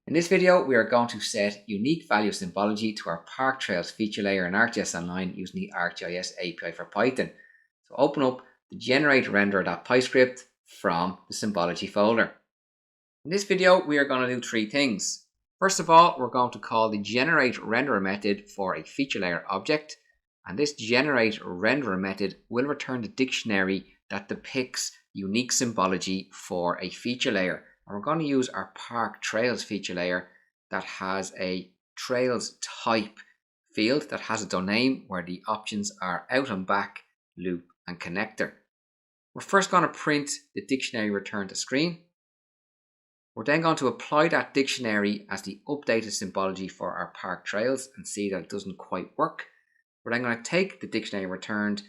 In this video, we are going to set unique value symbology to our Park Trails feature layer in ArcGIS Online using the ArcGIS API for Python. So open up the generate render.py script from the Symbology folder. In this video, we are going to do three things. First of all, we're going to call the generate renderer method for a feature layer object. And this generate renderer method will return the dictionary that depicts unique symbology for a feature layer. And we're going to use our Park Trails feature layer that has a Trails type field that has a domain where the options are out and back, loop, and connector. We're first going to print the dictionary return to screen. We're then going to apply that dictionary as the updated symbology for our Park Trails and see that it doesn't quite work. We're then going to take the dictionary returned,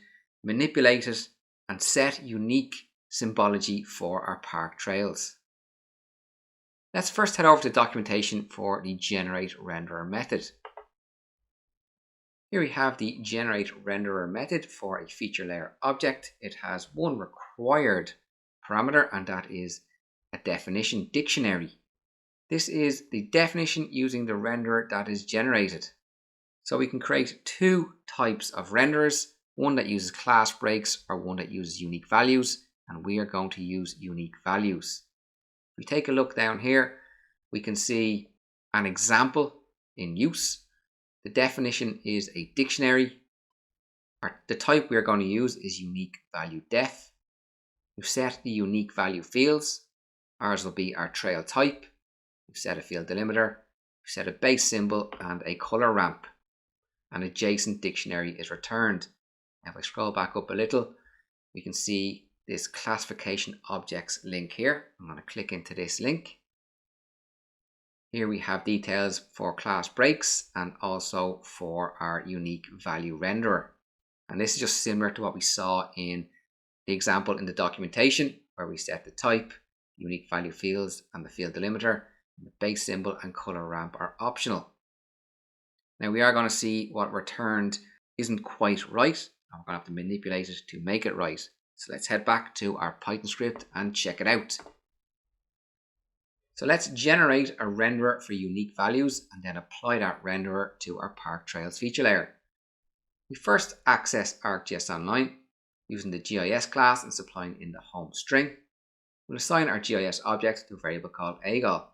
manipulate it, and set unique symbology for our Park Trails. Let's first head over to documentation for the generate renderer method. Here we have the generate renderer method for a feature layer object. It has one required parameter, and that is a definition dictionary. This is the definition using the renderer that is generated. So we can create two types of renderers, one that uses class breaks or one that uses unique values, and we are going to use unique values. If we take a look down here, we can see an example in use. The definition is a dictionary. The type we are going to use is unique value def. We've set the unique value fields. Ours will be our trail type. We've set a field delimiter. We've set a base symbol and a color ramp. And a JSON dictionary is returned. Now if I scroll back up a little, we can see this classification objects link here. I'm going to click into this link. Here we have details for class breaks and also for our unique value renderer. And this is just similar to what we saw in the example in the documentation where we set the type, unique value fields and the field delimiter. And the base symbol and color ramp are optional. Now we are going to see what returned isn't quite right. And we're going to have to manipulate it to make it right. So let's head back to our Python script and check it out. So let's generate a renderer for unique values and then apply that renderer to our Park Trails feature layer. We first access ArcGIS Online using the GIS class and supplying in the home string. We'll assign our GIS object to a variable called AGOL.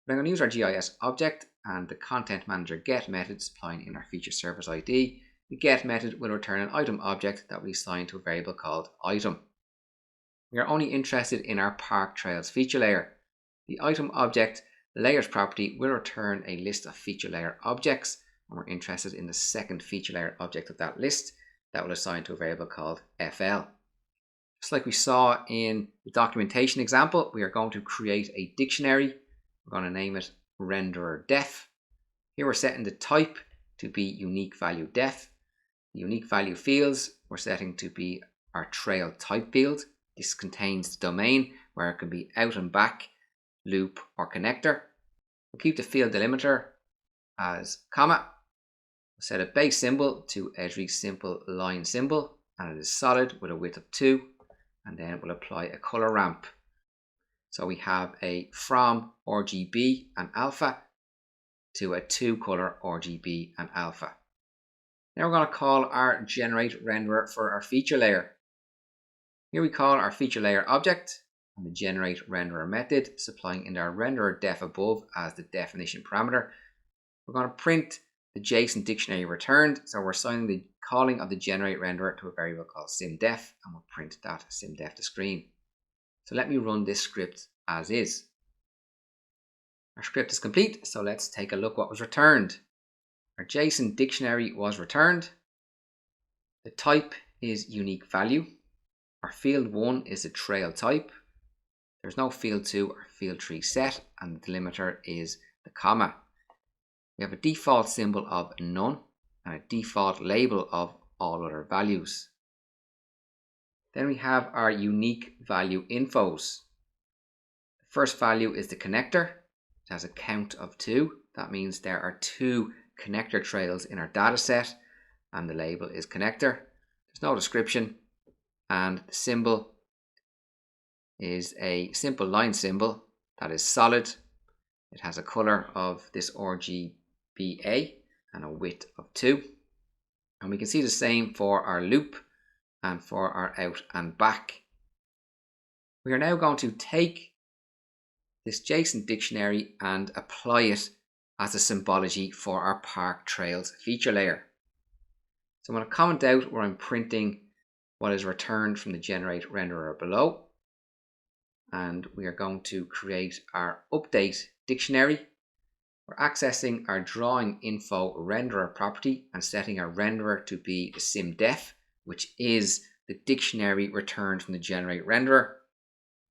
We're going to use our GIS object and the content manager get method supplying in our feature service ID. The get method will return an item object that we assign to a variable called item. We are only interested in our Park Trails feature layer. The item object layers property will return a list of feature layer objects, and we're interested in the second feature layer object of that list that will assign to a variable called FL. Just like we saw in the documentation example, we are going to create a dictionary. We're going to name it renderer def. Here we're setting the type to be unique value def. The unique value fields we're setting to be our trail type field. This contains the domain where it can be out and back, loop or connector. We'll keep the field delimiter as comma. We'll set a base symbol to Esri simple line symbol, and it is solid with a width of 2, and then we'll apply a color ramp. So we have a from RGB and alpha to a 2 color RGB and alpha. Now we're going to call our generate renderer for our feature layer. Here we call our feature layer object and the generate renderer method, supplying in our renderer def above as the definition parameter. We're going to print the JSON dictionary returned, so we're assigning the calling of the generate renderer to a variable called symdef, and we'll print that symdef to screen. So let me run this script as is. Our script is complete, so let's take a look what was returned. Our JSON dictionary was returned. The type is unique value. Our field 1 is a trail type. There's no field 2 or field 3 set, and the delimiter is the comma. We have a default symbol of none and a default label of all other values. Then we have our unique value infos. The first value is the connector. It has a count of 2. That means there are 2 connector trails in our data set, and the label is connector. There's no description, and the symbol is a simple line symbol that is solid It has a color of this RGBA and a width of 2. And we can see the same for our loop and for our out and back. We are now going to take this JSON dictionary and apply it as a symbology for our park trails feature layer. So I'm going to comment out where I'm printing what is returned from the generate renderer below. And we are going to create our update dictionary. We're accessing our drawing info renderer property and setting our renderer to be the SymDef, which is the dictionary returned from the generate renderer.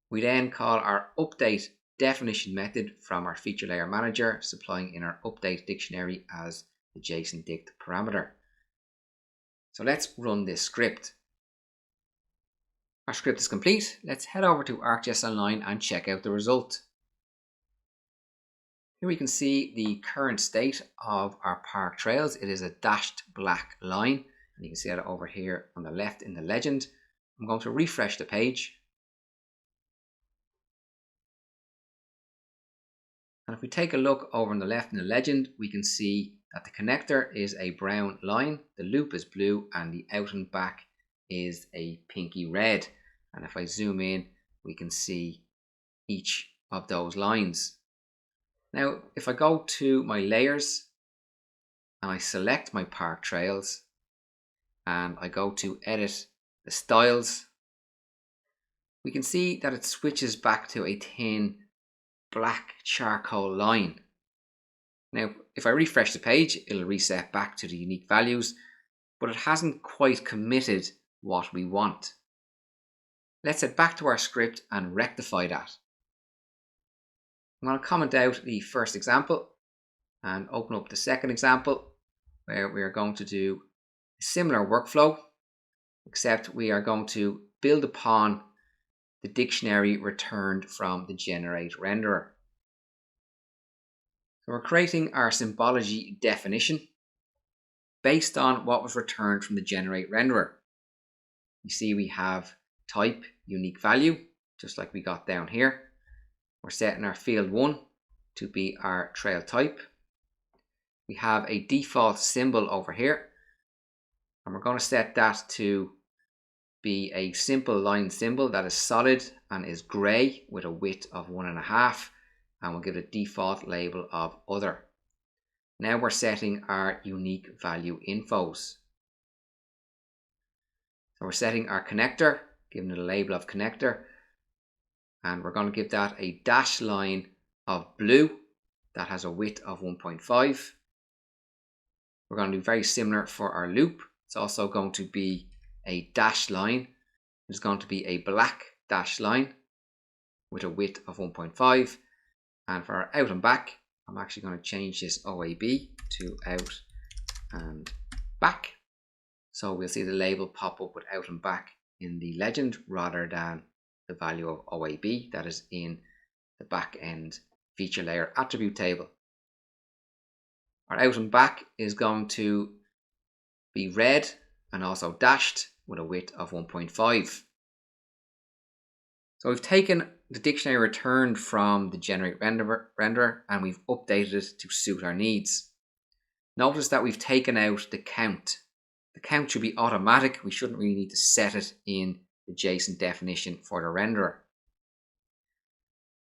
We then call our update definition method from our feature layer manager, supplying in our update dictionary as the JSON dict parameter. So let's run this script. Our script is complete. Let's head over to ArcGIS Online and check out the result. Here we can see the current state of our park trails. It is a dashed black line, and you can see that over here on the left in the legend. I'm going to refresh the page. And if we take a look over on the left in the legend, we can see that the connector is a brown line, the loop is blue, and the out and back is a pinky red. And if I zoom in, we can see each of those lines. Now, if I go to my layers and I select my park trails and I go to edit the styles, we can see that it switches back to a thin black charcoal line. Now, if I refresh the page, it'll reset back to the unique values, but it hasn't quite committed what we want. Let's head back to our script and rectify that. I'm going to comment out the first example and open up the second example, where we are going to do a similar workflow, except we are going to build upon the dictionary returned from the generate renderer. So we're creating our symbology definition based on what was returned from the generate renderer. You see we have type unique value, just like we got down here. We're setting our field 1 to be our trail type. We have a default symbol over here, and we're going to set that to be a simple line symbol that is solid and is grey with a width of 1.5, and we'll give it a default label of other. Now we're setting our unique value infos. So we're setting our connector, giving it a label of connector, and we're going to give that a dash line of blue that has a width of 1.5. We're going to do very similar for our loop. It's also going to be a dash line. It's going to be a black dash line with a width of 1.5. And for our out and back, I'm actually going to change this OAB to out and back. So we'll see the label pop up with out and back in the legend rather than the value of OAB that is in the back end feature layer attribute table. Our out and back is going to be red and also dashed with a width of 1.5. So we've taken the dictionary returned from the generate renderer and we've updated it to suit our needs. Notice that we've taken out the count. The count should be automatic. We shouldn't really need to set it in the JSON definition for the renderer.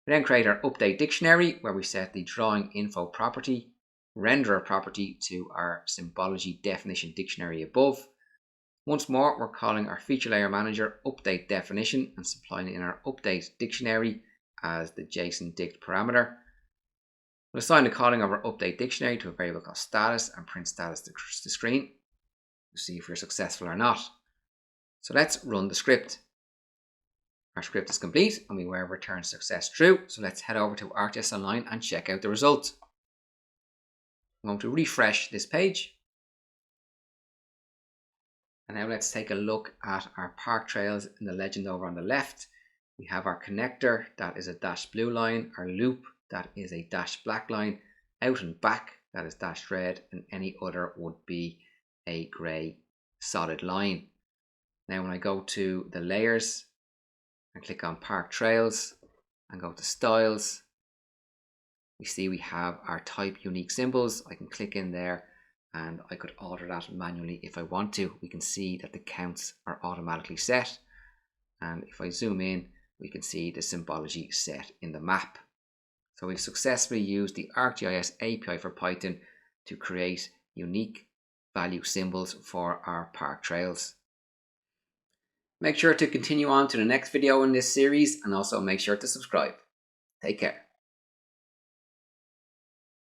We then create our update dictionary where we set the drawing info property, renderer property to our symbology definition dictionary above. Once more, we're calling our feature layer manager update definition and supplying in our update dictionary as the JSON dict parameter. We'll assign the calling of our update dictionary to a variable called status and print status to the screen to see if we're successful or not. So let's run the script. Our script is complete and we have returned success true. So let's head over to ArcGIS Online and check out the result. I'm going to refresh this page. And now let's take a look at our park trails in the legend over on the left. We have our connector, that is a dashed blue line, our loop, that is a dashed black line, out and back, that is dashed red, and any other would be a grey solid line. Now when I go to the layers and click on park trails and go to styles, We see we have our type unique symbols. I can click in there and I could alter that manually if I want to. We can see that the counts are automatically set. And if I zoom in, we can see the symbology set in the map. So we've successfully used the ArcGIS API for Python to create unique value symbols for our park trails. Make sure to continue on to the next video in this series and also make sure to subscribe. Take care.